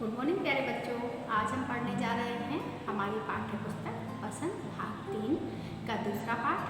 Good morning प्यारे बच्चों। आज हम पढ़ने जा रहे हैं हमारी पाठ्य पुस्तक पसंद भाग 3 का दूसरा पाठ,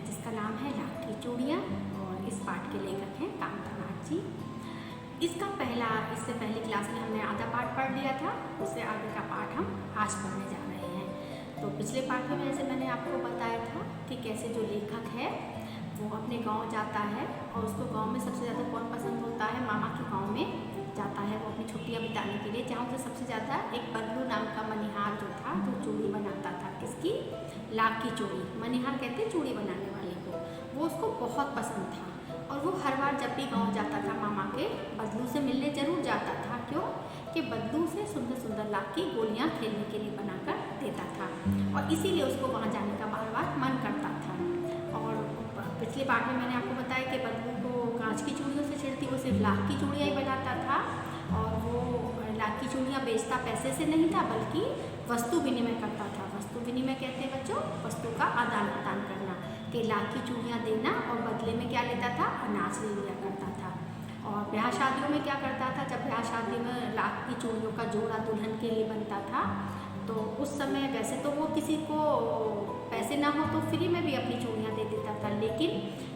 जिसका नाम है लाख की चूड़ियाँ। और इस पाठ के लेखक हैं कांतानाथ जी। इससे पहली क्लास में हमने आधा पाठ पढ़ लिया था, उससे आगे का पाठ हम आज पढ़ने जा रहे हैं। तो पिछले पाठ में जैसे मैंने आपको बताया था कि कैसे जो लेखक है वो अपने गाँव जाता है और उसको गाँव में सबसे ज़्यादा कौन पसंद होता है, मामा के गाँव में जाता है वो अपनी छुट्टियाँ बिताने के लिए, जहाँ उसे सबसे ज़्यादा एक बदलू नाम का मनिहार जो था जो चूड़ी बनाता था, किसकी, लाख की चूड़ी। मनिहार कहते हैं चूड़ी बनाने वाले को। वो उसको बहुत पसंद था और वो हर बार जब भी गाँव जाता था मामा के, बदलू से मिलने ज़रूर जाता था। क्यों कि बदलू से सुंदर सुंदर लाख की गोलियाँ खेलने के लिए बनाकर देता था और इसीलिए उसको वहाँ जाने का बार बार मन करता था। और पिछले पाठ में मैंने आपको बताया कि बदलू को कांच की चूड़ियों से चिढ़ती, वो सिर्फ लाख की चूड़ियाँ ही बनाता था और वो लाख की चूड़ियाँ बेचता पैसे से नहीं था बल्कि वस्तु विनिमय करता था। वस्तु विनिमय कहते हैं बच्चों, वस्तु का आदान प्रदान करना, कि लाख की चूड़ियाँ देना और बदले में क्या लेता था, अनाज ले लिया करता था। और ब्याह शादियों में क्या करता था, जब ब्याह शादी में लाख की चूड़ियों का जोड़ा दुल्हन के लिए बनता था तो उस समय वैसे तो वो किसी को पैसे ना हो तो फ्री में भी अपनी चूड़ियाँ दे देता था, लेकिन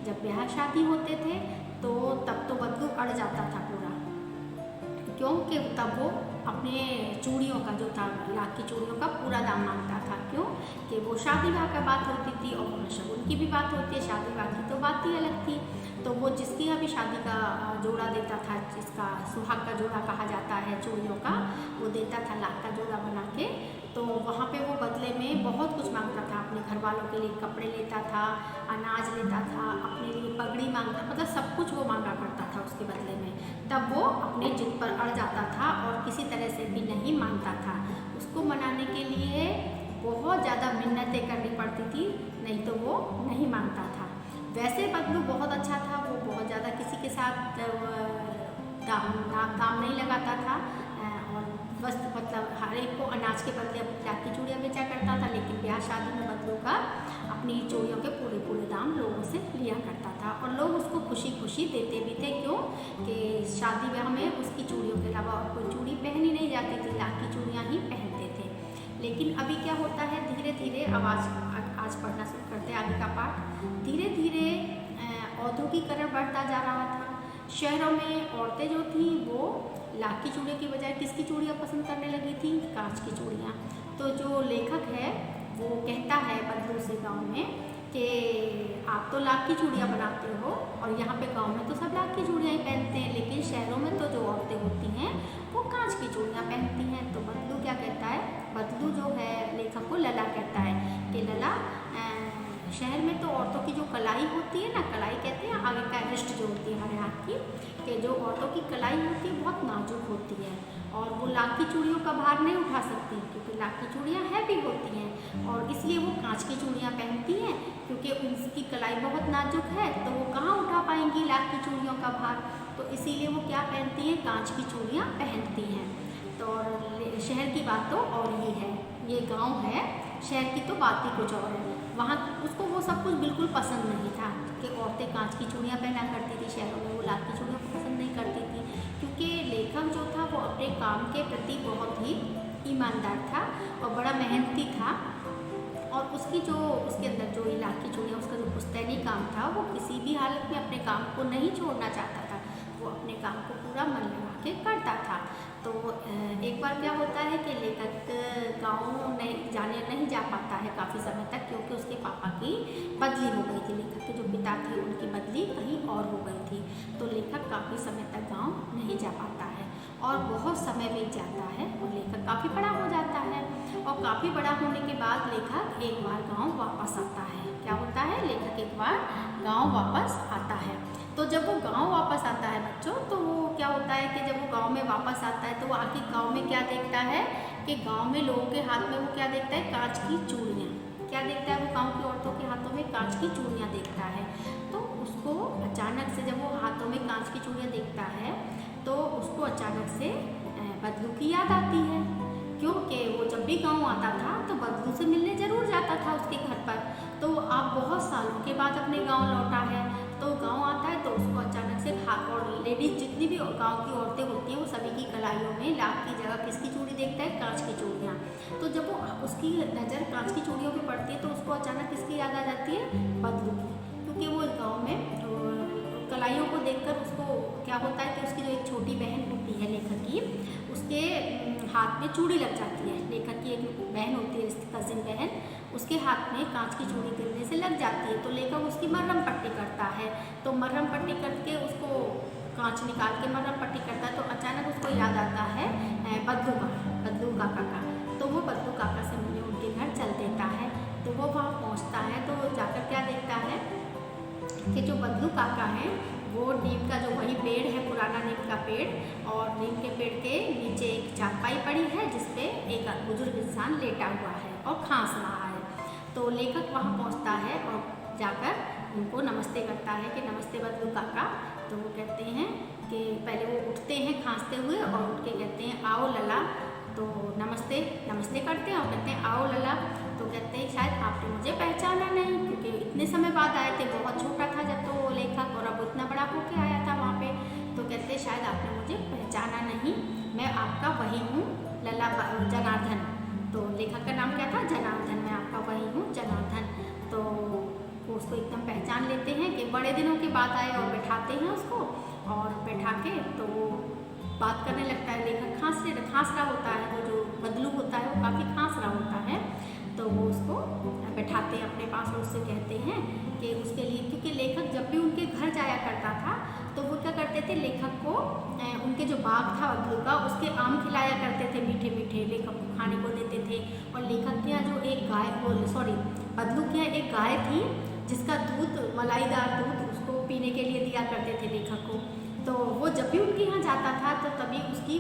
जब ब्याह शादी होते थे तो तब तो बदलू अड़ जाता था पूरा, क्योंकि तब वो अपने चूड़ियों का जो था, लाख की चूड़ियों का पूरा दाम मांगता था। क्यों कि वो शादी ब्याह का बात होती थी और वहाँ शगुन की भी बात होती है, शादी ब्याह की तो बात ही अलग थी। तो वो जिसकी यहाँ भी शादी का जोड़ा देता था, जिसका सुहाग का जोड़ा कहा जाता है चूड़ियों का, वो देता था लाख का जोड़ा बना के। तो वहाँ पे वो बदले में बहुत कुछ मांगता था, अपने घर वालों के लिए कपड़े लेता था, अनाज लेता था, अपने लिए पगड़ी मांगता, मतलब सब कुछ वो मांगा करता था उसके बदले में। तब वो अपने जिद पर अड़ जाता था और किसी तरह से भी नहीं मानता था। उसको मनाने के लिए बहुत ज़्यादा मिन्नतें करनी पड़ती थी, नहीं तो वो नहीं मानता था। वैसे बदलू बहुत अच्छा था, वो बहुत ज़्यादा किसी के साथ दाम नहीं लगाता था और वस्तु मतलब हर एक को अनाज के बदले अपनी लाख की चूड़ियाँ बेचा करता था। लेकिन ब्याह शादी में बदलू का अपनी चूड़ियों के पूरे दाम लोगों से लिया करता था और लोग उसको खुशी खुशी देते भी थे। क्यों कि शादी ब्याह में उसकी चूड़ियों के अलावा और कोई चूड़ी पहनी नहीं जाती थी, लाख की चूड़ियाँ ही पहनते थे। लेकिन अभी क्या होता है, धीरे धीरे आज पढ़ना शुरू करते हैं आगे का पाठ। धीरे धीरे औद्योगिकरण बढ़ता जा रहा था। शहरों में औरतें जो थीं वो लाख की चूड़ियों की बजाय किसकी चूड़ियाँ पसंद करने लगी थी, कांच की चूड़ियाँ। तो जो लेखक है वो कहता है बदलू से गाँव में कि आप तो लाख की चूड़ियाँ बनाते हो और यहाँ पे गांव में तो सब लाख की चूड़ियाँ ही पहनते हैं, लेकिन शहरों में तो जो औरतें होती हैं वो कांच की चूड़ियाँ पहनती हैं। तो बदलू क्या कहता है, बदलू जो है लेखक को लला कहता है कि लला, शहर में तो औरतों की जो कलाई होती है ना, कलाई कहते हैं आगे का रिस्ट जो होती है हमारे हाथ की, कि जो औरतों की कलाई होती है बहुत नाजुक होती है और वो लाख की चूड़ियों का भार नहीं उठा सकती, क्योंकि लाख की चूड़ियाँ हैवी होती हैं और इसलिए वो कांच की चूड़ियाँ पहनती हैं, क्योंकि उनकी कलाई बहुत नाजुक है तो वो कहाँ उठा पाएंगी लाख की चूड़ियों का भार। तो इसीलिए वो क्या पहनती हैं, कांच की चूड़ियाँ पहनती हैं। तो शहर की बात तो और ही है, ये गाँव है, शहर की तो बात ही कुछ और है। वहाँ उसको वो सब कुछ बिल्कुल पसंद नहीं था कि औरतें कांच की चूड़ियाँ पहना करती थी, शहरों में वो लाख की चूड़ियाँ पसंद नहीं करती थी, क्योंकि लेखक जो था वो अपने काम के प्रति बहुत ही ईमानदार था और बड़ा मेहनती था और उसके अंदर जो लाख की चूड़ियाँ, उसका जो पुश्तैनी काम था वो किसी भी हालत में अपने काम को नहीं छोड़ना चाहता था, वो अपने काम को पूरा मन लगा के करता था। तो एक बार क्या होता है कि लेखक गाँव नहीं जा पाता है काफ़ी समय तक, क्योंकि उसके पापा की बदली हो गई थी। लेखक के जो पिता थे उनकी बदली कहीं और हो गई थी, तो लेखक काफ़ी समय तक गाँव नहीं जा पाता है और बहुत समय बीत जाता है और लेखक काफ़ी बड़ा हो जाता है। और काफ़ी बड़ा होने के बाद लेखक एक बार गाँव वापस आता है। क्या होता है, लेखक एक बार गाँव वापस आता है। तो जब वो गांव वापस आता है बच्चों, तो वो क्या होता है कि जब वो गांव में वापस आता है तो वो आके गांव में क्या देखता है कि गांव में लोगों के हाथ में वो क्या देखता है, कांच की चूड़ियाँ। क्या देखता है वो, गांव की औरतों के हाथों में कांच की चूड़ियाँ देखता है। तो उसको अचानक से जब वो हाथों में कांच की चूड़ियाँ देखता है तो उसको अचानक से बदलू की याद आती है, क्योंकि वो जब भी गाँव आता था तो बदलू से मिलने ज़रूर जाता था उसके घर पर। तो आप बहुत सालों के बाद अपने गाँव लौटा है, तो गाँव आता है तो उसको अचानक से और लेडीज़ जितनी भी गांव की औरतें होती हैं वो सभी की कलाइयों में लाख की जगह किसकी चूड़ी देखता है, कांच की चूड़ियाँ। तो जब वो उसकी नज़र कांच की चूड़ियों पे पड़ती है तो उसको अचानक किसकी याद आ जाती है, बदलू की, क्योंकि वो गाँव में कलाइयों को देखकर उसको क्या होता है कि उसकी जो एक छोटी बहन होती है लेखक की, उसके हाथ में चूड़ी लग जाती है। लेखक की एक बहन होती है, कजिन बहन, उसके हाथ में कांच की चूड़ी गिरने से लग जाती है। तो लेखक उसकी मरहम पट्टी करता है, तो मरहम पट्टी करके उसको कांच निकाल के मरहम पट्टी करता है, तो अचानक उसको याद आता है बदलू काका का। तो वो बदलू काका से मिलने उनके घर चल देता है। तो वो वहाँ पहुँचता है तो जाकर क्या देखता है कि जो बदलू काका हैं वो नीम का जो वही पेड़ है, पुराना नीम का पेड़, और नीम के पेड़ के नीचे एक चारपाई पड़ी है जिसपे एक बुजुर्ग इंसान लेटा हुआ है और खांस रहा है। तो लेखक वहाँ पहुँचता है और जाकर उनको नमस्ते करता है कि नमस्ते बदलू काका। तो वो कहते हैं कि पहले वो उठते हैं खांसते हुए और उठ के कहते हैं आओ लला। तो नमस्ते करते हैं और कहते हैं आओ लला। तो कहते हैं शायद आपने मुझे पहचाना नहीं, क्योंकि इतने समय बाद आए थे, बहुत छोटा था जब तो वो लेखक, और अब इतना बड़ा होके आया था वहाँ पे। तो कहते हैं शायद आपने मुझे पहचाना नहीं, मैं आपका वही हूँ लला जनार्दन। तो लेखक का नाम क्या था, जनार्दन, मैं आपका वही हूँ जनार्दन। तो वो उसको एकदम पहचान लेते हैं कि बड़े दिनों के बाद आए, और बैठाते हैं उसको, और बैठा के तो वो बात करने लगता है। लेखक खांस रहा होता है, वो जो बदलू होता है वो काफ़ी खांस रहा होता है। तो वो उसको बैठाते हैं अपने पास और उससे कहते हैं कि उसके लिए, क्योंकि लेखक जब भी उनके घर जाया करता था तो वो क्या करते थे, लेखक को उनके जो बाग था बदलू का, उसके आम खिलाया करते थे मीठे मीठे, लेखक को खाने को देते थे। और लेखक के यहाँ जो एक बदलू के यहाँ एक गाय थी जिसका दूध, मलाईदार दूध, उसको पीने के लिए दिया करते थे लेखक को। तो वो जब भी उनके यहाँ जाता था तो तभी उसकी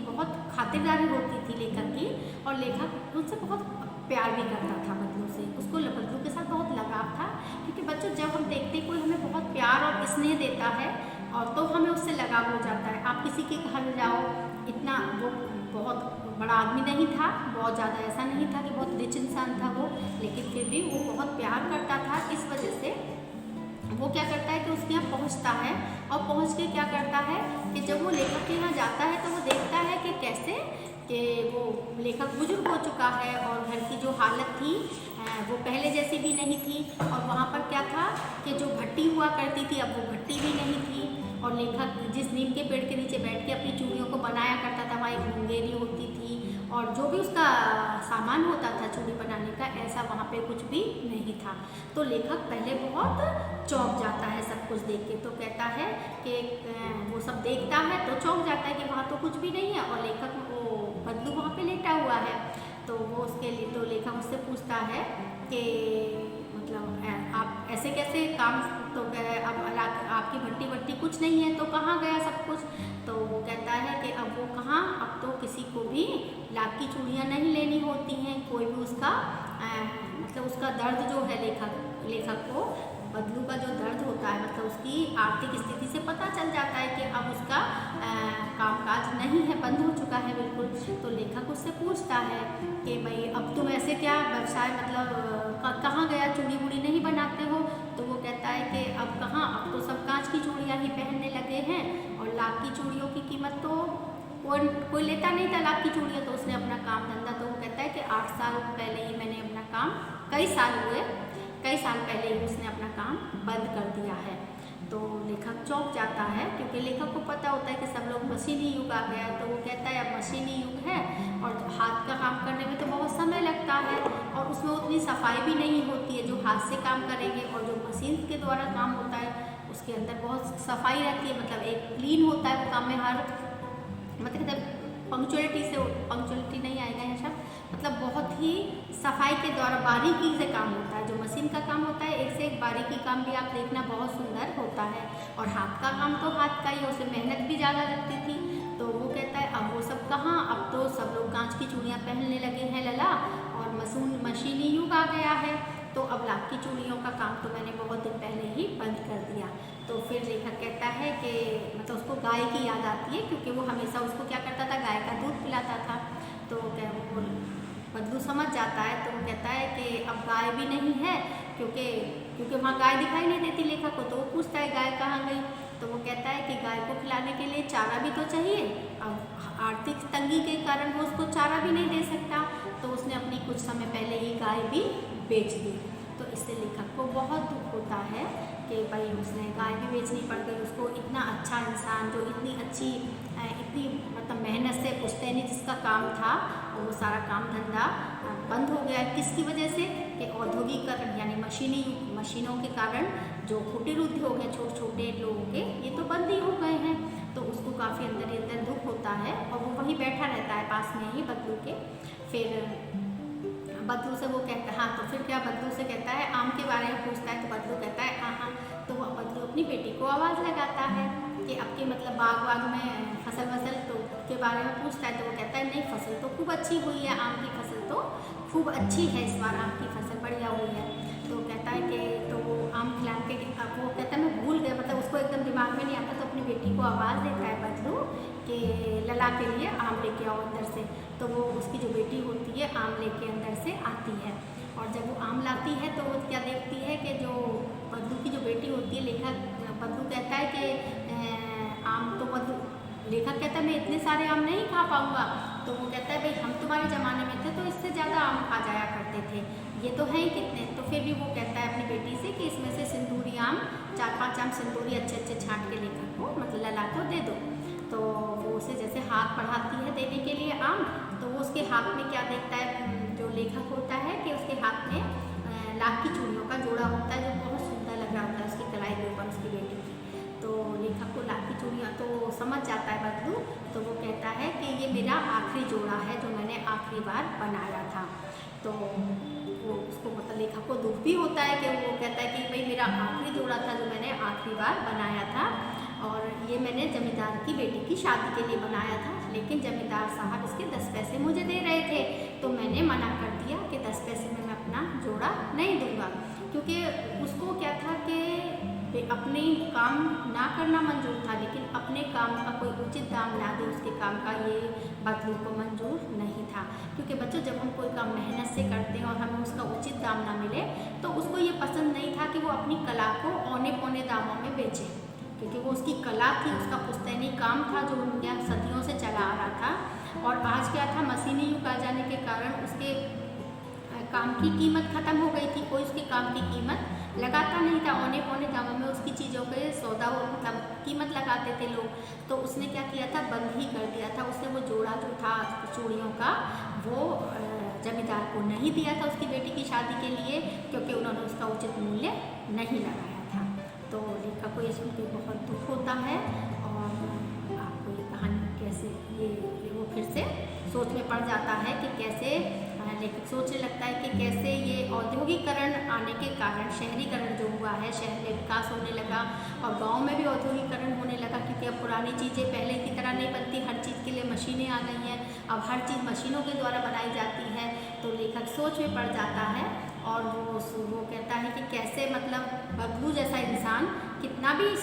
बहुत खातिरदारी होती थी लेखक की, और लेखक उनसे बहुत प्यार भी करता था बदलू से, उसको बदलू के साथ बहुत लगाव था। क्योंकि बच्चों, जब हम देखते कोई हमें बहुत प्यार और स्नेह देता है और तो हमें उससे लगाव हो जाता है। आप किसी के घर जाओ, इतना वो बहुत बड़ा आदमी नहीं था, बहुत ज़्यादा ऐसा नहीं था कि बहुत रिच इंसान था वो, लेकिन फिर भी वो बहुत प्यार करता था। इस वजह से वो क्या करता है कि उसके यहाँ पहुँचता है, और पहुँच के क्या करता है कि जब वो लेखक के यहाँ जाता है तो वो देखता है कि कैसे कि वो लेखक बुजुर्ग हो चुका है और घर की जो हालत थी वो पहले जैसी भी नहीं थी। और वहाँ पर क्या था कि जो भट्टी हुआ करती थी, अब वो भट्टी भी नहीं थी। और लेखक जिस नीम के पेड़ के नीचे बैठ के अपनी चूड़ियों को बनाया करता था, वहाँ एक मुंगेरी होती थी, और जो भी उसका सामान होता था चूड़ी बनाने का, ऐसा वहाँ पे कुछ भी नहीं था। तो लेखक पहले बहुत चौंक जाता है सब कुछ देख के। तो कहता है कि वो सब देखता है तो चौंक जाता है कि वहाँ तो कुछ भी नहीं है, और लेखक वो बदलू वहाँ पे लेटा हुआ है। तो वो उसके लिए, तो लेखक उससे पूछता है कि मतलब आप ऐसे कैसे काम, तो अब आपकी भट्टी वट्टी कुछ नहीं है तो कहाँ गया सब कुछ। तो वो कहता है कि अब वो कहाँ, अब तो किसी को भी लाख की चूड़ियाँ नहीं लेनी होती हैं, कोई भी उसका मतलब उसका दर्द जो है लेखक को, बदलू का जो दर्द होता है, मतलब उसकी आर्थिक स्थिति से पता चल जाता है कि अब उसका कामकाज नहीं है, बंद हो चुका है बिल्कुल। तो लेखक उससे पूछता है कि भाई अब तुम ऐसे क्या व्यवसाय, मतलब कहाँ गया, चूड़ी वूड़ी नहीं बनाते हो। तो वो कहता है कि अब कहाँ, अब तो सब कांच की चूड़ियाँ ही पहनने लगे हैं, और लाख की चूड़ियों की कीमत तो कोई लेता नहीं था लाख की चूड़ियाँ। तो उसने अपना काम धंधा, तो वो कहता है कि 8 साल पहले ही मैंने अपना काम, कई साल पहले ही उसने अपना काम बंद कर दिया है। तो लेखक चौंक जाता है, क्योंकि लेखक को पता होता है कि सब लोग मशीनी युग आ गया है। तो वो कहता है अब मशीनी युग है और हाथ का काम करने में तो बहुत समय लगता है, और उसमें उतनी सफाई भी नहीं होती है जो हाथ से काम करेंगे, और जो मशीन के द्वारा काम होता है उसके अंदर बहुत सफाई रहती है, मतलब एक क्लीन होता है वो काम में, हर मतलब पंक्चुअलिटी नहीं आएगा यहाँ शब्द, मतलब बहुत ही सफाई के द्वारा बारीकी से काम होता है। जो मशीन का काम होता है, एक से एक बारीकी काम भी आप देखना बहुत सुंदर होता है, और हाथ का काम तो हाथ का ही है, उसमें मेहनत भी ज़्यादा लगती थी। तो वो कहता है अब वो सब कहाँ, अब तो सब लोग कांच की चूड़ियाँ पहनने लगे हैं लला, और मशीनी युग आ गया है, तो अब लाख की चूड़ियों का काम तो मैंने बहुत दिन पहले ही बंद कर दिया। तो फिर लेखक कहता है कि मतलब उसको गाय की याद आती है, क्योंकि वो हमेशा उसको क्या करता था, गाय का दूध पिलाता था। तो क्या वो बदलू समझ जाता है, तो वो कहता है कि अब गाय भी नहीं है, क्योंकि वहाँ गाय दिखाई नहीं देती लेखक को। तो वो पूछता है गाय कहाँ गई। तो वो कहता है कि गाय को खिलाने के लिए चारा भी तो चाहिए, अब आर्थिक तंगी के कारण वो उसको चारा भी नहीं दे सकता, तो उसने अपनी कुछ समय पहले ही गाय भी बेच दी। तो इससे लेखक को बहुत दुख होता है कि भाई उसने गाय भी बेचनी पड़ गई उसको। इतना अच्छा इंसान जो इतनी अच्छी इतनी मतलब मेहनत से पुश्तैनी जिसका काम था, वो सारा काम धंधा बंद हो गया है। किसकी वजह से? कि औद्योगिकरण यानी मशीनों के कारण जो कुटीर उद्योग है छोटे छोटे लोगों के, ये तो बंद ही हो गए हैं। तो उसको काफ़ी अंदर ही अंदर दुख होता है और वो वहीं बैठा रहता है पास में ही बदलू के। फिर बदलू से वो कहता है, हाँ तो फिर क्या, बदलू से कहता है आम के बारे में पूछता है, तो बदलू कहता है हाँ हाँ। तो वो बदलू अपनी बेटी को आवाज़ लगाता है कि आपके मतलब बाग में फसल तो के बारे में पूछता है। तो वो कहता है नहीं, फसल तो खूब अच्छी हुई है, आम की फसल तो खूब अच्छी है, इस बार आम की फसल बढ़िया हुई है। तो कहता है कि तो वो आम खिला के वो कहता है मैं भूल गया, मतलब उसको एकदम दिमाग में नहीं आता। तो अपनी बेटी को आवाज़ देता है बदलू कि लला के लिए आम लेके आओ अंदर से। तो वो उसकी जो बेटी होती है आम लेके अंदर से आती है, और जब वो आम लाती है तो वो क्या देखती है कि जो बदलू की जो बेटी होती है, लेखक बदलू कहता है कि आम तो बदलू, लेखक कहता है मैं इतने सारे आम नहीं खा पाऊँगा। तो वो कहता है भाई हम तुम्हारे ज़माने में थे तो इससे ज़्यादा आम खा जाया करते थे, ये तो है ही कितने। तो फिर भी वो कहता है अपनी बेटी से कि इसमें से सिंदूरी आम 4-5 आम सिंदूरी अच्छे अच्छे छाँट के लेखक को मतलब लला को दे दो। तो वो उसे जैसे हाथ बढ़ाती है देने के लिए आम, तो वो उसके हाथ में क्या देखता है जो लेखक होता है कि उसके हाथ में लाख की चूड़ियों का जोड़ा होता है, जो बहुत सुंदर लग रहा होता है उसकी कलाई के ऊपर उसकी बेटी की। तो लेखक को लाख की चूड़ियाँ तो समझ जाता है बदलू। तो वो कहता है कि ये मेरा आखिरी जोड़ा है जो मैंने आखिरी बार बनाया था। तो वो उसको मतलब लेखक को दुख भी होता है कि वो कहता है कि भाई मेरा आखिरी जोड़ा था जो मैंने आखिरी बार बनाया था, और ये मैंने जमींदार की बेटी की शादी के लिए बनाया था, लेकिन जमींदार साहब इसके 10 पैसे मुझे दे रहे थे, तो मैंने मना कर दिया कि 10 पैसे में मैं अपना जोड़ा नहीं दूंगा। क्योंकि उसको क्या था कि अपने काम ना करना मंजूर था, लेकिन अपने काम का कोई उचित दाम ना दे उसके काम का, ये बदलू को मंजूर नहीं था। क्योंकि बच्चों जब हम कोई काम मेहनत से करते हैं और हमें उसका उचित दाम ना मिले, तो उसको ये पसंद नहीं था कि वो अपनी कला को औने पौने दामों में बेचे, क्योंकि वो उसकी कला थी, उसका पुश्तैनी काम था जो उनके सदियों से चला आ रहा था। और आज क्या था, मशीनी युग आ जाने के कारण उसके काम की कीमत ख़त्म हो गई थी, कोई उसके काम की कीमत लगाता नहीं था। औने पौने दामों में उसकी चीज़ों के सौदा मतलब कीमत लगाते थे लोग। तो उसने क्या किया था, बंद ही कर दिया था। उसने वो जोड़ा जो था चूड़ियों का वो जमींदार को नहीं दिया था उसकी बेटी की शादी के लिए, क्योंकि उन्होंने उसका उचित मूल्य नहीं लगाया था। तो लेखक को ये सुन के बहुत दुख होता है, और आपको ये कहानी कैसे ये वो फिर से सोच में पड़ जाता है कि कैसे लेखक सोचने लगता है कि कैसे ये औद्योगिकरण आने के कारण शहरीकरण जो हुआ है, शहर में विकास होने लगा और गांव में भी औद्योगिकरण होने लगा। क्योंकि अब पुरानी चीज़ें पहले की तरह नहीं बनती, हर चीज़ के लिए मशीनें आ गई हैं, अब हर चीज़ मशीनों के द्वारा बनाई जाती है। तो लेखक सोच में पड़ जाता है और वो कहता है कि कैसे मतलब बदलू जैसा इंसान, कितना भी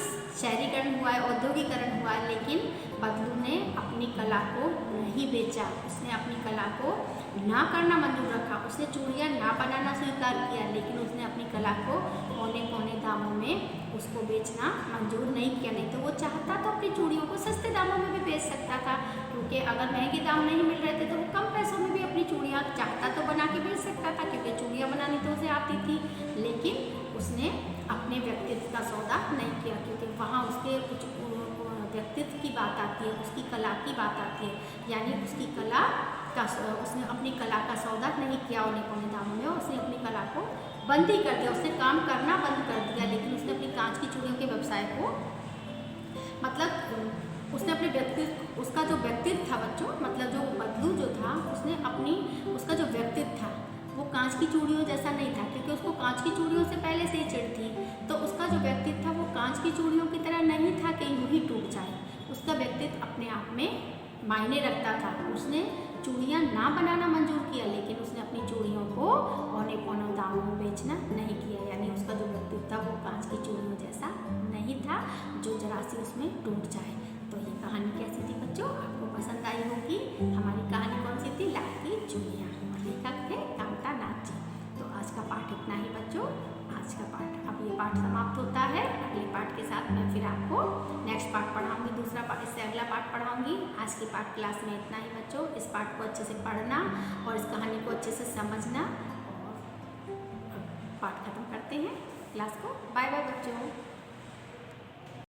शहरीकरण हुआ है, औद्योगिकरण हुआ है, लेकिन बदलू ने अपनी कला को नहीं बेचा, उसने अपनी कला को ना करना मंजूर रखा, उसने चूड़ियाँ ना बनाना स्वीकार किया, लेकिन उसने अपनी कला को औने पौने दामों में उसको बेचना मंजूर नहीं किया। नहीं तो वो चाहता तो अपनी चूड़ियों को सस्ते दामों में भी बेच सकता था, क्योंकि अगर महंगे दाम नहीं मिल रहे थे तो वो कम पैसों में भी अपनी चूड़ियाँ चाहता तो बना के बेच सकता था, क्योंकि चूड़ियाँ बनानी तो उसे आती थी। लेकिन उसने अपने व्यक्तित्व का सौदा नहीं किया, क्योंकि वहाँ उसके कुछ व्यक्तित्व की बात आती है, उसकी कला की बात आती है, यानी उसकी कला का उसने अपनी कला का सौदा नहीं किया औने पौने दामों में, उसने अपनी कला को बंद ही कर दिया, उसने काम करना बंद कर दिया। लेकिन उसने अपनी कांच की चूड़ियों के व्यवसाय को मतलब उसने अपने व्यक्तित्व, उसका जो व्यक्तित्व था बच्चों, मतलब जो बदलू जो था उसने अपनी उसका जो व्यक्तित्व था वो कांच की चूड़ियों जैसा नहीं था, क्योंकि उसको कांच की चूड़ियों से पहले से ही चिढ़ थी। तो उसका जो व्यक्तित्व था वो कांच की चूड़ियों की तरह नहीं था कि यूँ ही टूट जाए। उसका व्यक्तित्व अपने आप में मायने रखता था। उसने चूड़ियाँ ना बनाना मंजूर किया, लेकिन उसने अपनी चूड़ियों को औने पौने दामों में बेचना नहीं किया, यानी उसका जो व्यक्तित्व था वो कांच की चूड़ियों जैसा नहीं था जो जरा सी उसमें टूट जाए। तो ये कहानी कैसी थी बच्चों, आपको पसंद आई होगी। हमारी कहानी कौन सी थी, लाख की चूड़ियाँ, और लेखक थे कामता नाथ जी। तो आज का पाठ इतना ही बच्चों, आज का पाठ अब ये पाठ समाप्त होता है। अगले पाठ के साथ मैं फिर आपको नेक्स्ट पाठ पढ़ाऊँगी, दूसरा पाठ, इससे अगला पाठ पढ़ाऊँगी। आज की पाठ क्लास में इतना ही बच्चों। इस पाठ को अच्छे से पढ़ना और इस कहानी को अच्छे से समझना और पाठ खत्म करते हैं क्लास को। बाय बाय बच्चों।